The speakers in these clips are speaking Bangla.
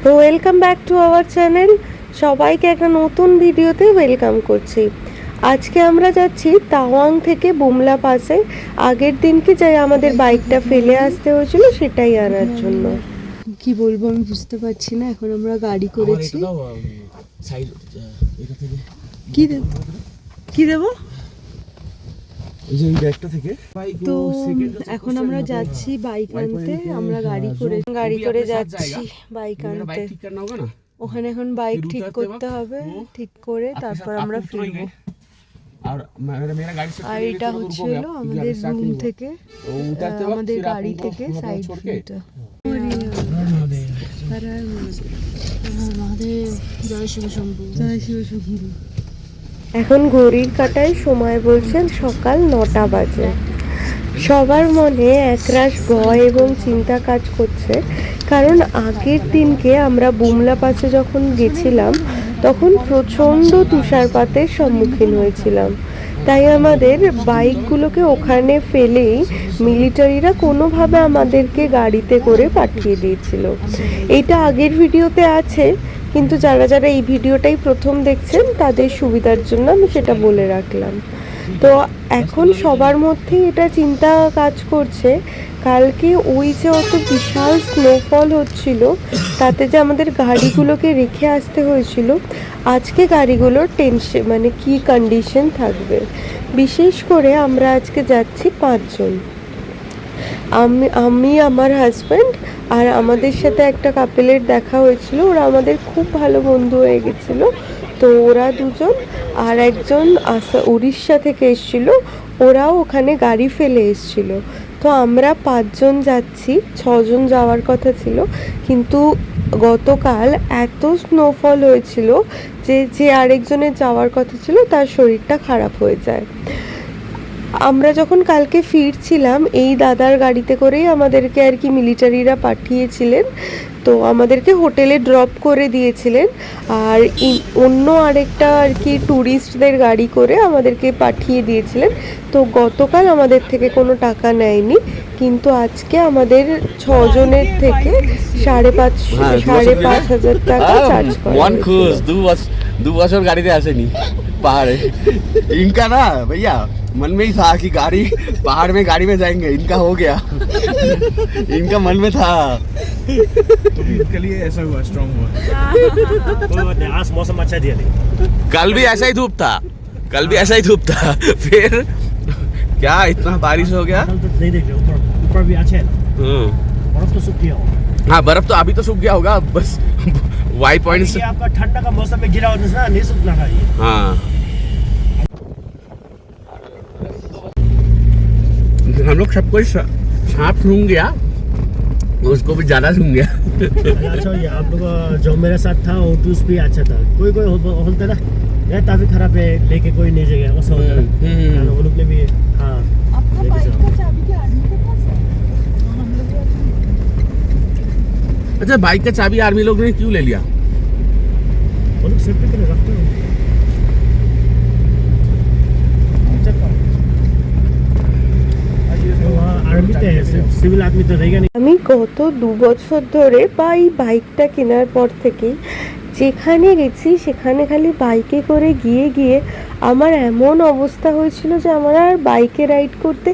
তো welcome back to our channel. সবাইকে একটা নতুন ভিডিওতে ওয়েলকাম করছি। আজকে আমরা যাচ্ছি তাওয়াং থেকে বুমলা পাসে। আগের দিনকে যাই আমাদের বাইকটা ফেলে আসতে হয়েছিল সেটাই আনার জন্য। কি বলবো আমি বুঝতে পারছি না। এখন আমরা গাড়ি করেছি। কি দেবো তো এখন আমরা যাচ্ছি বাইক আনতে। আমরা গাড়ি করে যাচ্ছি বাইক আনতে। ওখানে এখন বাইক ঠিক করতে হবে, ঠিক করে তারপর আমরা ফিরবো। আর এটা হচ্ছে আমাদের রুম থেকে, আমাদের গাড়ি থেকে সাইড ভিউটা। জয় শিব শম্ভু, জয় শিব শম্ভু। এখন ঘড়ির কাঁটায় সময় বলছেন সকাল 9টা বাজে। সবার মনে একরাশ ভয় এবং চিন্তা কাজ করছে, কারণ আগের দিনকে আমরা বুমলা পাসে যখন গেছিলাম তখন প্রচণ্ড তুষারপাতের সম্মুখীন হয়েছিলাম। তাই আমাদের বাইকগুলোকে ওখানে ফেলেই মিলিটারিরা কোনোভাবে আমাদেরকে গাড়িতে করে পাঠিয়ে দিয়েছিল। এইটা আগের ভিডিওতে আছে, কিন্তু যারা যারা এই ভিডিওটাই প্রথম দেখছেন তাদের সুবিধার জন্য আমি সেটা বলে রাখলাম। তো এখন সবার মধ্যে এটা চিন্তা কাজ করছে, কালকে ওই যে অত বিশাল স্নোফল হচ্ছিল তাতে যে আমাদের গাড়িগুলোকে রেখে আসতে হয়েছিল, আজকে গাড়িগুলোর টেনশন মানে কি কন্ডিশন থাকবে। বিশেষ করে আমরা আজকে যাচ্ছি 5 জন, আমি আমার হাজব্যান্ড আর আমাদের সাথে একটা কাপেলের দেখা হয়েছিল। ওরা আমাদের খুব ভালো বন্ধু হয়ে গেছিলো। তো ওরা দুজন আর একজন উড়িষ্যা থেকে এসেছিল, ওরাও ওখানে গাড়ি ফেলে এসেছিল। তো আমরা 5 জন যাচ্ছি, 6 জন যাওয়ার কথা ছিল, কিন্তু গতকাল এত স্নোফল হয়েছিল যে আরেকজনের যাওয়ার কথা ছিল তার শরীরটা খারাপ হয়ে যায়। আমরা যখন কালকে ফিরছিলাম এই দাদার গাড়িতে করেই আমাদেরকে আর কি মিলিটারিরা পাঠিয়েছিলেন। তো আমাদেরকে হোটেলে ড্রপ করে দিয়েছিলেন, আর অন্য আরেকটা আর কি ট্যুরিস্টদের গাড়ি করে আমাদেরকে পাঠিয়ে দিয়েছিলেন। তো গতকাল আমাদের থেকে কোনো টাকা নেয়নি, কিন্তু আজকে আমাদের 6 জনের থেকে 5,500 টাকা চার্জ করা। 2 বছর গাড়িতে আসেনি পাহাড়ে। इनका ना भैया मन में ही था कि गाड़ी पहाड़ में गाड़ी में जाएंगे, इनका हो गया। इनका मन में था तो भी इनके लिए ऐसा हुआ, स्ट्रांग हुआ। आज मौसम अच्छा दिया नहीं। कल भी ऐसा ही धूप था, कल भी ऐसा ही धूप था। फिर क्या इतना बारिश हो गया। तो नहीं देख रहे ऊपर भी अच्छा है ना। बर्फ तो सूख गया होगा। हाँ बर्फ तो अभी तो सूख गया होगा, बस वाई पॉइंट से आपका ठंडा का मौसम में गिरा होता है, नहीं सूखना था ये। हाँ हम लोग सबको सांप सूंघ गया, उसको भी ज्यादा सूंघ गया। अच्छा ये आप लोग जो मेरे साथ था वो टूस भी अच्छा था। कोई बोलते ना यार काफी खराब है, लेके कोई नहीं जगह ऐसा होता है। वो लोग ने भी हाँ। आपका बाइक का चाबी क्या आदमी के पास है? हम लोग अच्छा बाइक का चाबी आर्मी लोग ने क्यों ले लिया? वो लोग सेफ्टी के लिए रखते हैं। আমি গত 2 বছর ধরে বা এই বাইকটা কেনার পর থেকেই যেখানে গেছি সেখানে খালি বাইকে করে গিয়ে গিয়ে আমার এমন অবস্থা হয়েছিল যে আমার আর বাইকে রাইড করতে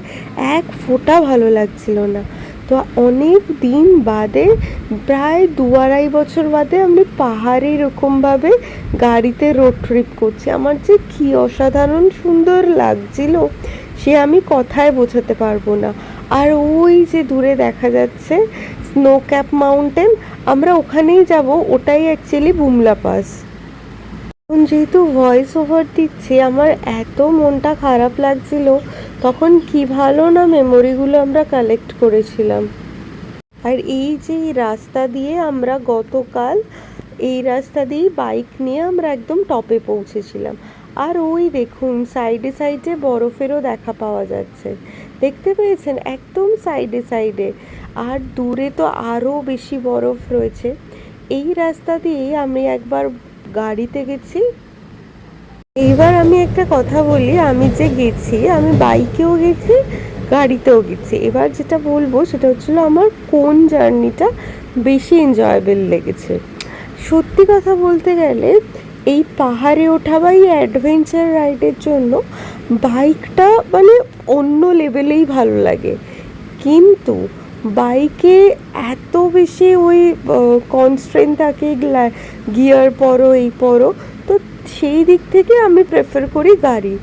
এক ফোঁটা ভালো লাগছিল না। তো অনেক দিন বাদে, প্রায় 2-2.5 বছর বাদে আমি পাহাড়ে এরকমভাবে গাড়িতে রোড ট্রিপ করছি। আমার যে কী অসাধারণ সুন্দর লাগছিল সে আমি কথায় বোঝাতে পারবো না। আর ওই যে দূরে দেখা যাচ্ছে স্নো ক্যাপ মাউন্টেন, আমরা ওখানেই যাব। ওটাই অ্যাকচুয়ালি বুমলা পাস। এখন যেহেতু ভয়েস ওভার দিচ্ছি আমার এত মনটা খারাপ লাগছিল, তখন কি ভালো না মেমোরিগুলো আমরা কালেক্ট করেছিলাম। আর এই যে রাস্তা দিয়ে আমরা গতকাল এই রাস্তা দিয়ে বাইক নিয়ে আমরা একদম টপে পৌঁছেছিলাম। আর ওই দেখুন সাইডে সাইডে বরফেরও দেখা পাওয়া যাচ্ছে, দেখতে পেয়েছেন একদম সাইডে সাইডে। আর দূরে তো আরও বেশি বরফ রয়েছে। এই রাস্তা দিয়ে আমি একবার গাড়িতে গেছি। এইবার আমি একটা কথা বলি, আমি যে গেছি আমি বাইকেও গেছি গাড়িতেও গেছি। এবার যেটা বলবো সেটা হচ্ছিল আমার কোন জার্নিটা বেশি এনজয়েবল লেগেছে। সত্যি কথা বলতে গেলে এই পাহাড়ে ওঠা বা এই অ্যাডভেঞ্চার রাইডের জন্য বাইকটা মানে অন্য লেভেলেই ভালো লাগে, কিন্তু বাইকে এত বেশি ওই কনস্ট্রেন্ট থাকে, গিয়ার পরো এই পরো, তো সেই দিক থেকে আমি প্রেফার করি গাড়ি।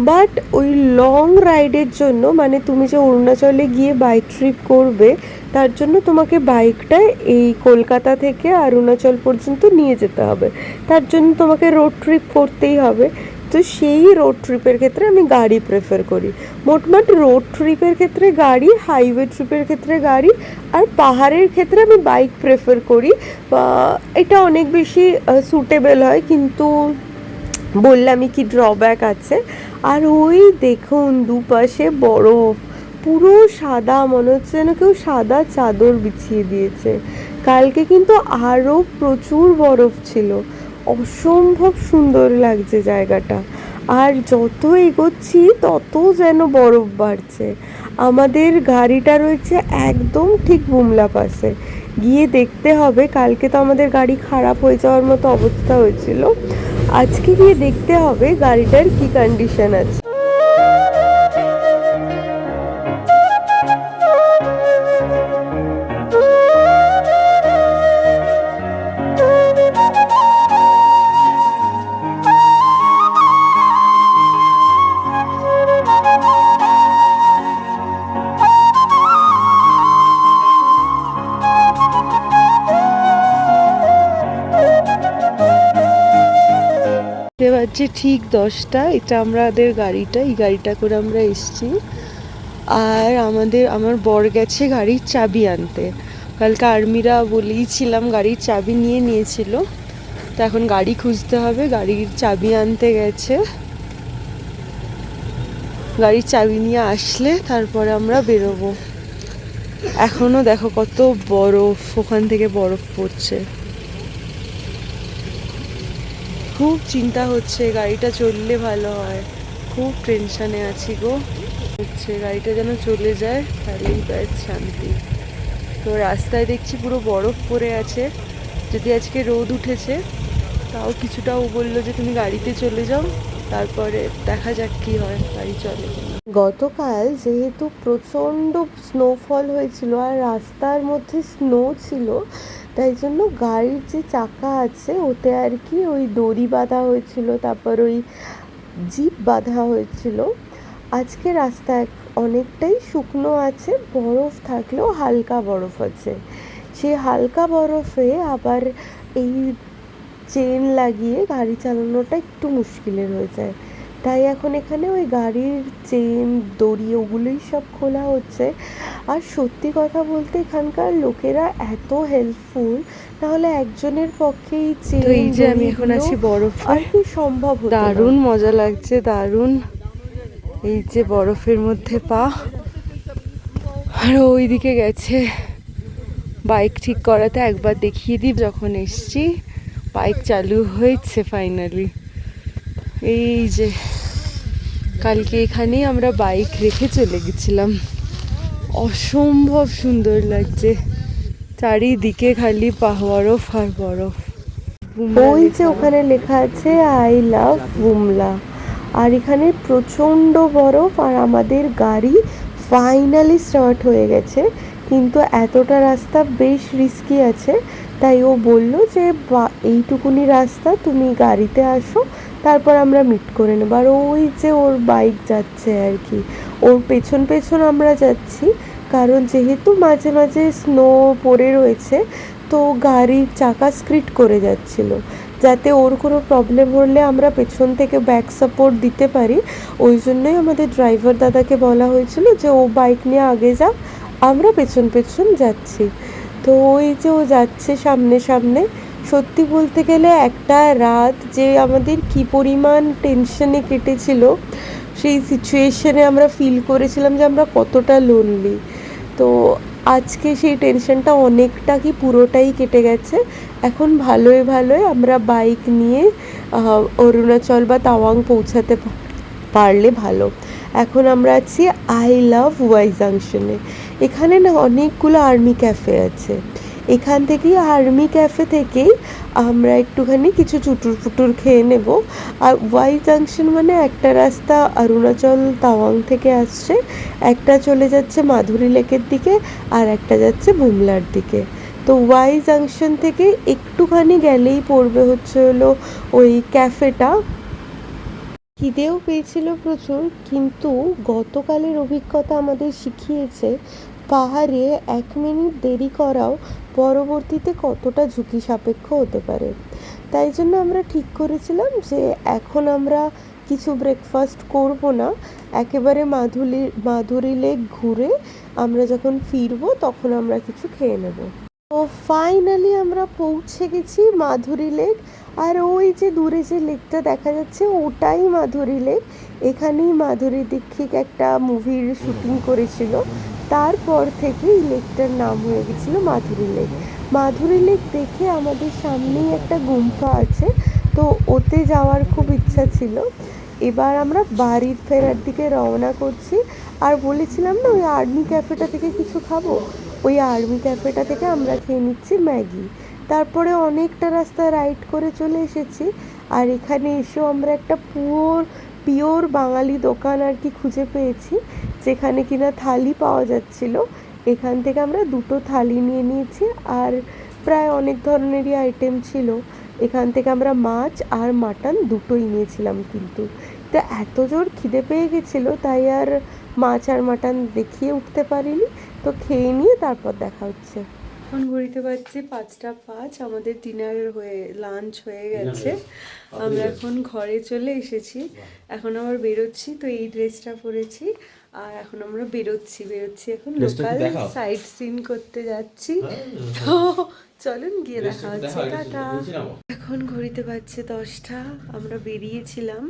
বাট ওই লং রাইডের জন্য মানে তুমি যে অরুণাচলে গিয়ে বাইক ট্রিপ করবে, তার জন্য তোমাকে বাইকটা এই কলকাতা থেকে অরুণাচল পর্যন্ত নিয়ে যেতে হবে, তার জন্য তোমাকে রোড ট্রিপ করতেই হবে। তো সেই রোড ট্রিপের ক্ষেত্রে আমি গাড়ি প্রেফার করি। মোটমাট রোড ট্রিপের ক্ষেত্রে গাড়ি, হাইওয়ে ট্রিপের ক্ষেত্রে গাড়ি, আর পাহাড়ের ক্ষেত্রে আমি বাইক প্রেফার করি। এটা অনেক বেশি সুটেবল হয়, কিন্তু বললামই কি ড্রব্যাক আছে। আর ওই দেখুন দুপাশে বরফ, পুরো সাদা, মনে হচ্ছে যেন কেউ সাদা চাদর বিছিয়ে দিয়েছে। কালকে কিন্তু আরও প্রচুর বরফ ছিল, অসম্ভব সুন্দর লাগছে জায়গাটা। আর যত এগোচ্ছি তত যেন বরফ বাড়ছে। আমাদের গাড়িটা রয়েছে একদম ঠিক বুমলা পাসে, গিয়ে দেখতে হবে। কালকে তো আমাদের গাড়ি খারাপ হয়ে যাওয়ার মতো অবস্থা হয়েছিল, আজকে গিয়ে দেখতে হবে গাড়িটার কি কন্ডিশন আছে। বাজছে ঠিক 10টা, এটা আমাদের গাড়িটা, এই গাড়িটা করে আমরা এসেছি। আর আমার বর গেছে গাড়ির চাবি আনতে। কালকে আর্মিরা বলেইছিলাম গাড়ির চাবি নিয়ে নিয়েছিল, তো এখন গাড়ি খুঁজতে হবে। গাড়ির চাবি আনতে গেছে, গাড়ির চাবি নিয়ে আসলে তারপরে আমরা বেরোবো। এখনো দেখো কত বরফ, ওখান থেকে বরফ পড়ছে। খুব চিন্তা হচ্ছে, গাড়িটা চললে ভালো হয়, খুব টেনশানে আছি গো। হচ্ছে গাড়িটা যেন চলে যায়, তাহলেই ব্যাস শান্তি। তো রাস্তায় দেখছি পুরো বরফ পড়ে আছে। যদি আজকে রোদ উঠেছে তাও কিছুটা, ও বললো যে তুমি গাড়িতে চলে যাও, তারপরে দেখা যাক কি হয়, গাড়ি চলে। গতকাল যেহেতু প্রচণ্ড স্নোফল হয়েছিল আর রাস্তার মধ্যে স্নো ছিল, তাই জন্য গাড়ির যে চাকা আছে ওতে আর কি ওই দড়ি বাঁধা হয়েছিল, তারপর ওই জিপ বাঁধা হয়েছিল। আজকে রাস্তা অনেকটাই শুকনো আছে, বরফ থাকলেও হালকা বরফ আছে। সেই হালকা বরফে আবার এই চেন লাগিয়ে গাড়ি চালানোটা একটু মুশকিলের হয়ে যায়, তাই এখন এখানে ওই গাড়ির চেন, দড়ি ওগুলোই সব খোলা হচ্ছে। আর সত্যি কথা বলতে এখানকার লোকেরা এত হেল্পফুল, তাহলে একজনের পক্ষে এই চেন, এই যে আমি এখন আছি বরফে, আর কি সম্ভব হতো না। দারুণ মজা লাগছে, দারুণ। এই যে বরফের মধ্যে পা। আর ওইদিকে গেছে বাইক ঠিক করাতে, একবার দেখিয়ে দিই যখন এসছি। বাইক চালু হয়েছে ফাইনালি। এই যে কালকে এখানেই আমরা বাইক রেখে চলে গেছিলাম। অসম্ভব সুন্দর লাগছে, চারিদিকে খালি বরফ আর বরফ। ওই যে ওখানে লেখা আছে আই লাভ বুমলা, আর এখানে প্রচণ্ড বরফ। আর আমাদের গাড়ি ফাইনালি স্টার্ট হয়ে গেছে, কিন্তু এতটা রাস্তা বেশ রিস্কি আছে, তাই ও বলল যে এইটুকুনি রাস্তা তুমি গাড়িতে আসো, তারপর আমরা মিট করে নেব। আর ওই যে ওর বাইক যাচ্ছে আর কি, ওর পেছন পেছন আমরা যাচ্ছি, কারণ যেহেতু মাঝে মাঝে স্নো পড়ে রয়েছে, তো গাড়ির চাকা স্কিড করে যাচ্ছিল, যাতে ওর কোনো প্রবলেম হলে আমরা পেছন থেকে ব্যাক সাপোর্ট দিতে পারি। ওই জন্যই আমাদের ড্রাইভার দাদাকে বলা হয়েছিল যে ও বাইক নিয়ে আগে যাক, আমরা পেছন পেছন যাচ্ছি। তো ওই যে ও যাচ্ছে সামনে সামনে। সত্যি বলতে গেলে একটা রাত যে আমাদের কি পরিমাণ টেনশনে কেটেছিল, সেই সিচুয়েশনে আমরা ফিল করেছিলাম যে আমরা কতটা লোনলি। তো আজকে সেই টেনশনটা অনেকটা কি পুরোটাই কেটে গেছে। এখন ভালোই ভালোই আমরা বাইক নিয়ে অরুণাচল বা তাওয়াং পৌঁছাতে পারলে ভালো। এখন আমরা আছি আই লাভ ওয়াই জাংশনে। এখানে না অনেকগুলো আর্মি ক্যাফে আছে। এখান থেকেই আর্মি ক্যাফে থেকেই আমরা একটুখানি কিছু চুটুর ফুটুর খেয়ে নেব। আর ওয়াই জাংশন মানে একটা রাস্তা অরুণাচল তাওয়াং থেকে আসছে, একটা চলে যাচ্ছে মাধুরী লেকের দিকে, আর একটা যাচ্ছে বুমলার দিকে। তো ওয়াই জাংশন থেকে একটুখানি গেলেই পড়বে হচ্ছে হলো ওই ক্যাফেটা। খিদেও পেয়েছিল প্রচুর, কিন্তু গতকালের অভিজ্ঞতা আমাদের শিখিয়েছে পাহাড়ে 1 মিনিট দেরি করাও পরবর্তীতে কতটা ঝুঁকি সাপেক্ষ হতে পারে। তাই জন্য আমরা ঠিক করেছিলাম যে এখন আমরা কিছু ব্রেকফাস্ট করব না, একেবারে মাধুরী লেক ঘুরে আমরা যখন ফিরবো তখন আমরা কিছু খেয়ে নেব। তো ফাইনালি আমরা পৌঁছে গেছি মাধুরী লেক। আর ওই যে দূরে যে লেকটা দেখা যাচ্ছে ওটাই মাধুরী লেক। এখানেই মাধুরী দীক্ষিত একটা মুভির শুটিং করেছিল, তারপর থেকে এই লেকটার নাম হয়ে গেছিলো মাধুরী লেক। মাধুরী লেক দেখে আমাদের সামনেই একটা গুম্ফা আছে, তো ওতে যাওয়ার খুব ইচ্ছা ছিল। এবার আমরা বাড়ির ফেরার দিকে রওনা করছি। আর বলেছিলাম না ওই আর্মি ক্যাফেটা থেকে কিছু খাবো, ওই আর্মি ক্যাফেটা থেকে আমরা খেয়ে নিচ্ছি ম্যাগি। তারপরে অনেকটা রাস্তা রাইড করে চলে এসেছি। আর এখানে এসেও আমরা একটা পিওর বাঙালি দোকান আর কি খুঁজে পেয়েছি, যেখানে কিনা থালি পাওয়া যাচ্ছিল। এখান থেকে আমরা 2টো থালি নিয়ে নিয়েছি, আর প্রায় অনেক ধরনেরই আইটেম ছিল। এখান থেকে আমরা মাছ আর মাটন দুটোই নিয়েছিলাম, কিন্তু তো এত জোর খিদে পেয়ে গেছিলো তাই আর মাছ আর মাটন দেখিয়ে উঠতে পারিনি। তো খেয়ে নিয়ে তারপর দেখা হচ্ছে। এখন ঘুরিতে পারছি 5টা 5, আমাদের লাঞ্চ হয়ে গেছে। আমরা এখন ঘরে চলে এসেছি, এখন আবার বেরোচ্ছি। তো এই ড্রেসটা পরেছি, আর এখন আমরা বেরোচ্ছি এখন লোকাল সাইট সিন করতে যাচ্ছি। তো চলুন গিয়ে দেখা হচ্ছে, টাটা। এখন ঘুরিতে পারছে 10টা, আমরা বেরিয়েছিলাম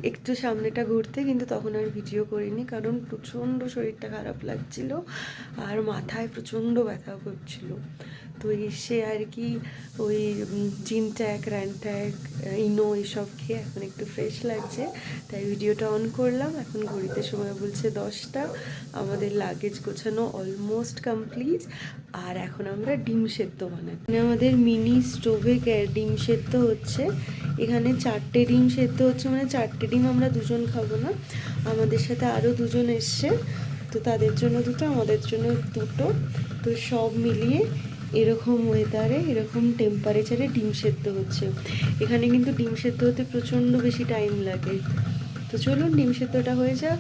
একটু সামনেটা ঘুরতে, কিন্তু তখন আর ভিডিও করিনি কারণ প্রচণ্ড শরীরটা খারাপ লাগছিল আর মাথায় প্রচণ্ড ব্যথা করছিল। তো এসে আর কি ওই জিনট্যাক, র্যানট্যাক, ইনো এসব খেয়ে এখন একটু ফ্রেশ লাগছে, তাই ভিডিওটা অন করলাম। এখন ঘড়িতে সময় বলছে 10টা, আমাদের লাগেজ গোছানো অলমোস্ট কমপ্লিট। আর এখন আমরা ডিম সেদ্ধ বানাই। আমাদের মিনি স্টোভে ডিম সেদ্ধ হচ্ছে। এখানে 4টে ডিম সেদ্ধ হচ্ছে, মানে 4টে ডিম আমরা দুজন খাবো না, আমাদের সাথে আরও দুজন এসছে, তো তাদের জন্য 2টো, আমাদের জন্য 2টো। তো সব মিলিয়ে এরকম ওয়েদারে এরকম টেম্পারেচারে ডিম সেদ্ধ হচ্ছে। এখানে কিন্তু ডিম সেদ্ধ হতে প্রচণ্ড বেশি টাইম লাগে। তো চলুন ডিম সেদ্ধটা হয়ে যাক।